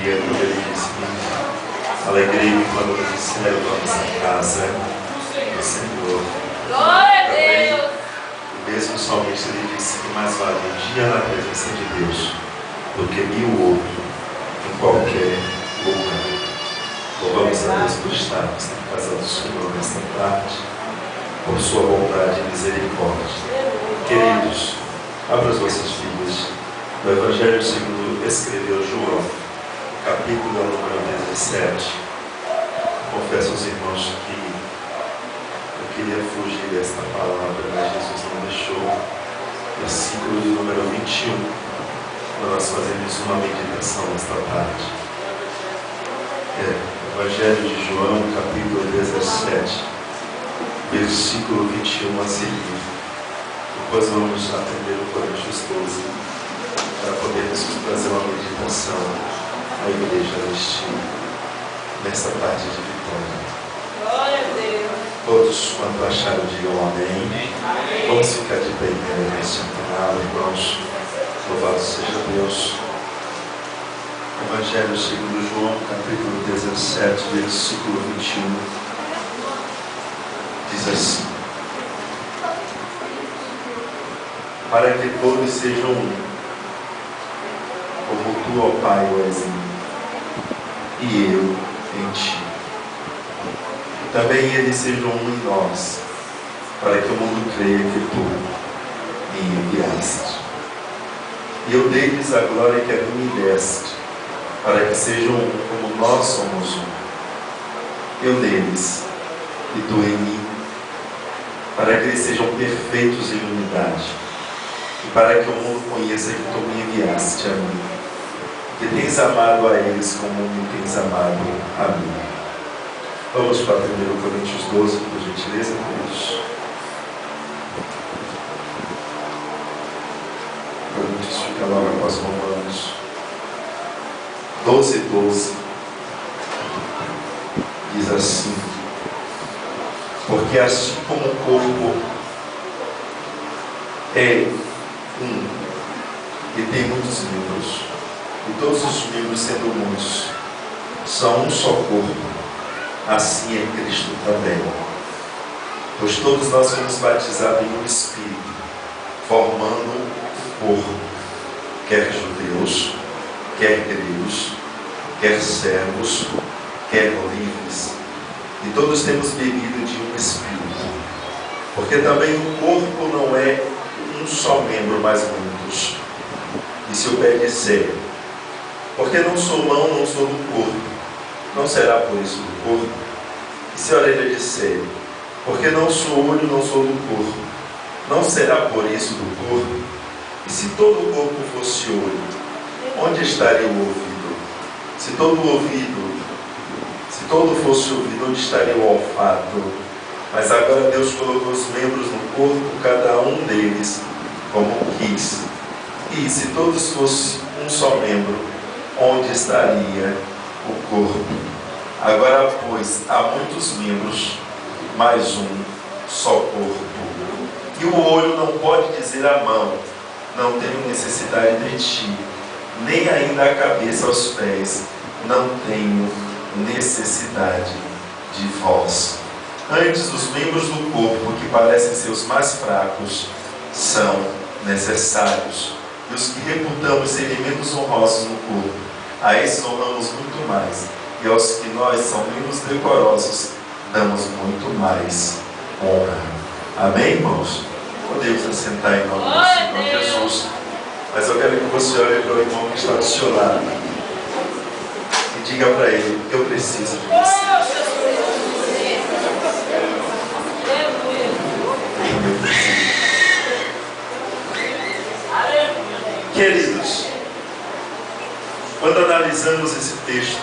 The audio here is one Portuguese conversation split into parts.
alegria quando ele disse: alegrei-me quando me disseram, vamos à casa do Senhor. Glória a Deus! O mesmo salmista ele disse que mais vale um dia na presença de Deus do que 1000 outros em qualquer lugar. Louvamos a Deus por estarmos na casa do Senhor nesta tarde, por sua bondade e misericórdia. Queridos, abra as vossas Bíblias no Evangelho segundo escreveu João, capítulo número 17. Confesso aos irmãos que eu queria fugir desta palavra, mas Jesus não deixou. Versículo de número 21, para nós fazermos uma meditação nesta tarde. Evangelho de João, capítulo 17, versículo 21 a seguir. Depois vamos a 1 Coríntios 12, para podermos fazer uma meditação à igreja nesta tarde de vitória. Glória a Deus! Todos, quando acharam, digam amém. Amém. Vamos ficar de pé em reverência final, irmãos. Louvado seja Deus. Evangelho segundo João, capítulo 17, versículo 21, diz assim: para que todos sejam um, como tu, ó Pai, o és em mim, e eu em ti. Também eles sejam um em nós, para que o mundo creia que tu me enviaste. E eu dei-lhes a glória que a tu me deste, para que sejam um como nós somos um. Eu neles e tu em mim, para que eles sejam perfeitos em unidade, e para que o mundo conheça que tu me enviaste a mim, que tens amado a eles como me tens amado a mim. Vamos para 1 Coríntios 12, por gentileza, queridos. Coríntios fica logo após Romanos 12, 12. Diz assim: porque assim como o corpo é um e tem muitos membros, e todos os membros sendo muitos são um só corpo, assim é Cristo também. Pois todos nós fomos batizados em um Espírito, formando um corpo, quer judeus, quer gregos, quer servos, quer livres, e todos temos bebido de um Espírito, porque também o corpo não é um só membro, mas muitos. E se o pé disser, porque não sou mão, não sou do corpo, não será por isso do corpo? E se a orelha disser, porque não sou olho, não sou do corpo, não será por isso do corpo? E se todo o corpo fosse olho, onde estaria o ouvido? Se todo fosse ouvido, onde estaria o olfato? Mas agora Deus colocou os membros no corpo, cada um deles como quis. E se todos fossem um só membro, onde estaria o corpo? Agora, pois, há muitos membros, mas um só corpo. E o olho não pode dizer à mão, não tenho necessidade de ti, nem ainda a cabeça aos pés, não tenho necessidade de vós. Antes, os membros do corpo, que parecem ser os mais fracos, são necessários. E os que reputamos serem menos honrosos no corpo, a esses honramos muito mais. E aos que nós são menos decorosos, damos muito mais honra. Amém, irmãos? Podemos assentar em nome do Senhor Jesus. Mas eu quero que você olhe para o irmão que está do seu lado e diga para ele: eu preciso de você. Queridos, quando analisamos esse texto,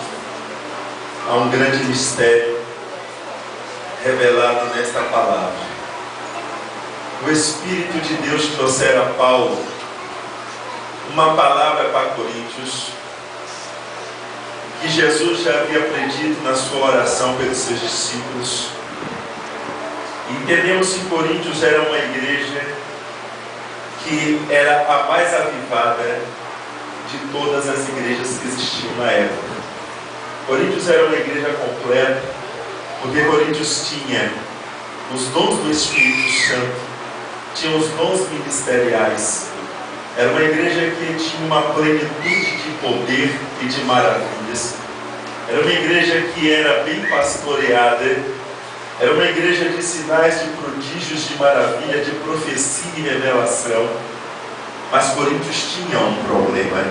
há um grande mistério revelado nesta palavra. O Espírito de Deus trouxera a Paulo uma palavra para Coríntios que Jesus já havia predito na sua oração pelos seus discípulos. Entendemos que Coríntios era uma igreja que era a mais avivada de todas as igrejas que existiam na época. Coríntios era uma igreja completa, porque Coríntios tinha os dons do Espírito Santo, tinha os dons ministeriais. Era uma igreja que tinha uma plenitude de poder e de maravilhas. Era uma igreja que era bem pastoreada. Era uma igreja de sinais, de prodígios, de maravilha, de profecia e revelação. Mas Coríntios tinha um problema.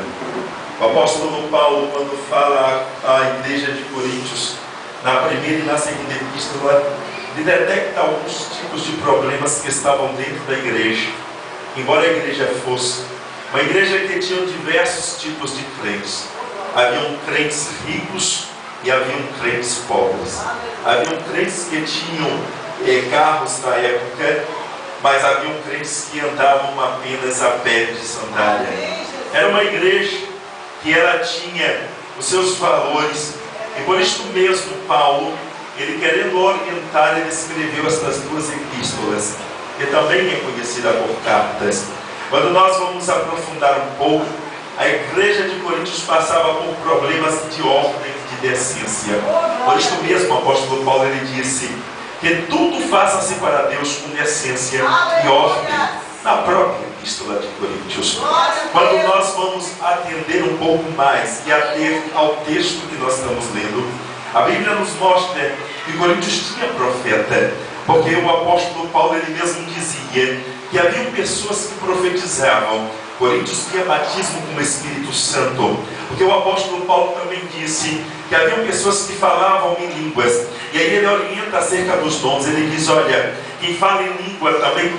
O apóstolo Paulo, quando fala à igreja de Coríntios, na primeira e na segunda epístola, ele detecta alguns tipos de problemas que estavam dentro da igreja. Embora a igreja fosse uma igreja que tinha diversos tipos de crentes. Haviam crentes ricos e haviam crentes pobres. Haviam crentes que tinham carros na época, mas haviam crentes que andavam apenas a pé de sandália. Era uma igreja que ela tinha os seus valores, e por isso mesmo Paulo, ele querendo orientar, ele escreveu estas duas epístolas, que também é conhecida por cartas. Quando nós vamos aprofundar um pouco, a igreja de Coríntios passava por problemas de ordem e de decência. Por isso mesmo o apóstolo Paulo ele disse que tudo faça-se para Deus com decência e ordem, na própria epístola de Coríntios. Quando nós vamos atender um pouco mais e ater ao texto que nós estamos lendo, a Bíblia nos mostra que Coríntios tinha profeta, porque o apóstolo Paulo ele mesmo dizia que haviam pessoas que profetizavam. Coríntios tinha batismo com o Espírito Santo, porque o apóstolo Paulo também disse que haviam pessoas que falavam em línguas, e aí ele orienta acerca dos dons. Ele diz: olha, quem fala em língua também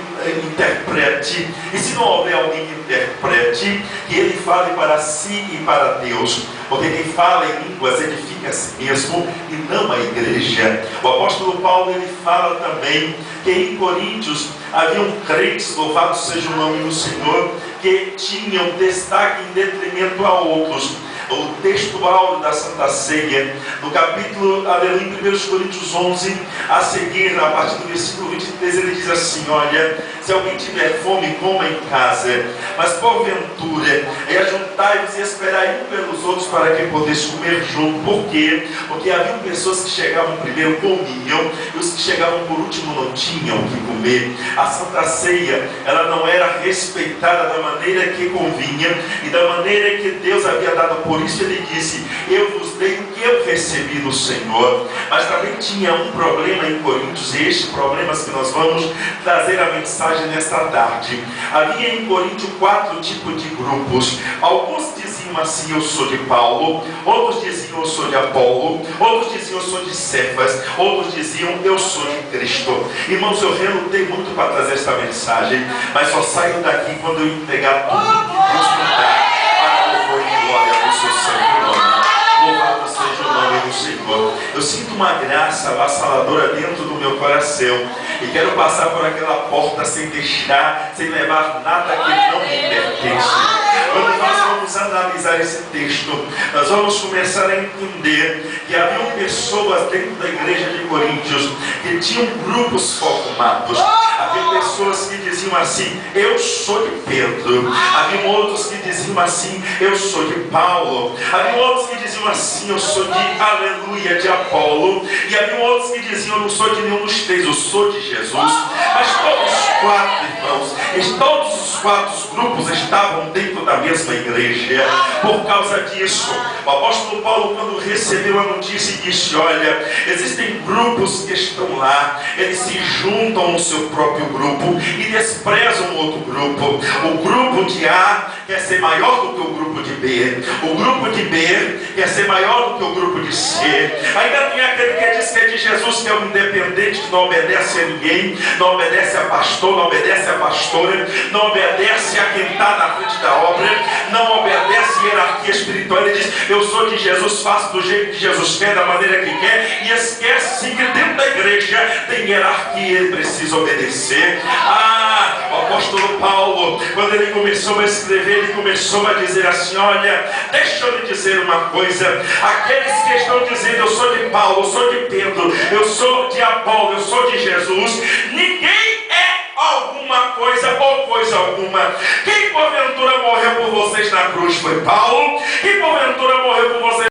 interprete, e se não houver alguém que interprete, que ele fale para si e para Deus, porque quem fala em línguas edifica a si mesmo e não a igreja. O apóstolo Paulo ele fala também que em Coríntios haviam crentes, louvado seja o nome do Senhor, que tinham destaque em detrimento a outros. O texto áureo da Santa Ceia, no capítulo, aleluia, em 1 Coríntios 11, a seguir, a partir do versículo 23, ele diz assim: olha, se alguém tiver fome, coma em casa, mas porventura, ajuntai-vos e esperai um pelos outros para que podeis comer junto. Por quê? Porque haviam pessoas que chegavam primeiro, comiam, e os que chegavam por último não tinham o que comer. A Santa Ceia, ela não era respeitada da maneira que convinha e da maneira que Deus havia dado. Por isso ele disse: eu vos dei o que eu recebi do Senhor. Mas também tinha um problema em Coríntios, e este problema que nós vamos trazer a mensagem nesta tarde. Havia em Coríntios 4 tipos de grupos. Alguns diziam assim: eu sou de Paulo. Outros diziam: eu sou de Apolo. Outros diziam: eu sou de Cefas. Outros diziam: eu sou de Cristo. Irmãos, eu relutei muito para trazer esta mensagem, mas só saio daqui quando eu entregar tudo que Deus me dá para louvor e glória do seu santo nome. Louvado seja o nome do Senhor. Eu sinto uma graça avassaladora dentro do meu coração e quero passar por aquela porta sem deixar, sem levar nada que não me pertence. Quando nós vamos analisar esse texto, nós vamos começar a entender que haviam pessoas dentro da igreja de Coríntios que tinham grupos formados. Havia pessoas que diziam assim: eu sou de Pedro. Havia outros que diziam assim: eu sou de Paulo. Havia outros que diziam assim: eu sou de, aleluia, de Apolo. E havia outros que diziam: eu não sou de nenhum dos três, eu sou de Jesus. Mas todos os quatro, irmãos, todos os quatro grupos estavam dentro da mesma igreja. Por causa disso, o apóstolo Paulo, quando recebeu a notícia, disse: olha, existem grupos que estão lá, eles se juntam no seu próprio grupo e desprezam o outro grupo. O grupo de A quer ser maior do que o grupo de B. O grupo de B quer ser maior do que o grupo de C. Ainda tem aquele que diz que é de Jesus, que é um independente, que não obedece a ninguém, não obedece a pastor, não obedece a pastora, não obedece a quem está na frente da obra, não obedece a hierarquia espiritual. Ele diz: eu sou de Jesus, faço do jeito que Jesus quer, da maneira que quer, e esquece que dentro da igreja tem hierarquia e ele precisa obedecer. O apóstolo Paulo, quando ele começou a escrever, ele começou a dizer assim: olha, deixa eu lhe dizer uma coisa. Aqueles que estão dizendo: eu sou de Paulo, eu sou de Pedro, eu sou de Apolo, eu sou de Jesus, ninguém é alguma coisa ou coisa alguma. Quem porventura morreu por vocês na cruz foi Paulo. Quem porventura morreu por vocês